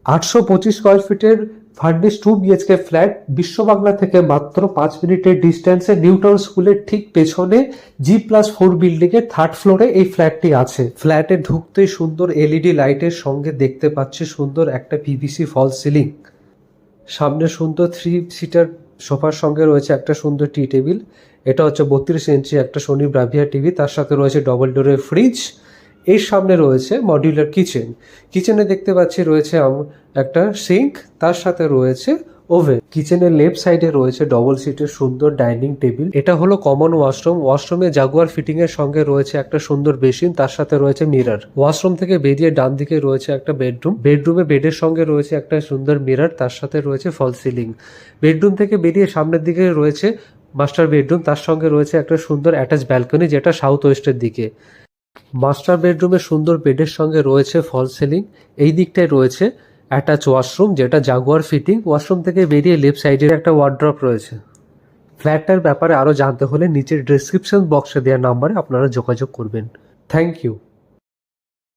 825 square ফিটের furnish 2 BHK flat Biswa Bangla থেকে মাত্র 5 মিনিটের ডিস্টেন্সে নিউ টাউন স্কুলের ঠিক পেছনে G+4 বিল্ডিং এর 3rd ফ্লোরে এই ফ্ল্যাটটি আছে। ফ্ল্যাটে ঢুকতেই সুন্দর এলইডি লাইটের সঙ্গে দেখতে পাচ্ছি সুন্দর একটা পিভিসি ফল সিলিং। সামনে সুন্দর 3 সিটার সোফার সঙ্গে রয়েছে একটা সুন্দর টি টেবিল। এটা হচ্ছে 32 ইঞ্চি একটা সোনি ব্রাভিয়া টিভি, তার সাথে রয়েছে ডবল ডোরের ফ্রিজ। এর সামনে রয়েছে মডিউলার কিচেন। কিচেনে দেখতে পাচ্ছি রয়েছে একটা সিঙ্ক, তার সাথে রয়েছে ওভেন। কিচেনের লেফট সাইডে রয়েছে ডবল সিটের সুন্দর ডাইনিং টেবিল। এটা হলো কমন ওয়াশরুম। ওয়াশরুমে জাগুয়ার ফিটিং এর সঙ্গে রয়েছে একটা সুন্দর বেসিন, তার সাথে রয়েছে মিরর। ওয়াশরুম থেকে বেরিয়ে ডান দিকে রয়েছে একটা বেডরুম। বেডরুমে বেডের সঙ্গে রয়েছে একটা সুন্দর মিরর, তার সাথে রয়েছে ফল সিলিং। বেডরুম থেকে বেরিয়ে সামনের দিকে রয়েছে মাস্টার বেডরুম, তার সঙ্গে রয়েছে একটা সুন্দর অ্যাটাচ ব্যালকনি যেটা সাউথ ওয়েস্টের দিকে। মাস্টার বেডরুমে সুন্দর বেডের সঙ্গে রয়েছে ফল সিলিং। এই দিকটায় রয়েছে অ্যাটাচ ওয়াশরুম যেটা জাগুয়ার ফিটিং। ওয়াশরুম থেকে বেরিয়ে লেফট সাইডে একটা ওয়ার্ড্রপ রয়েছে। ফ্ল্যাটটার ব্যাপারে আরও জানতে হলে নিচের ডেসক্রিপশন বক্সে দেওয়া নাম্বারে আপনারা যোগাযোগ করবেন। Thank you.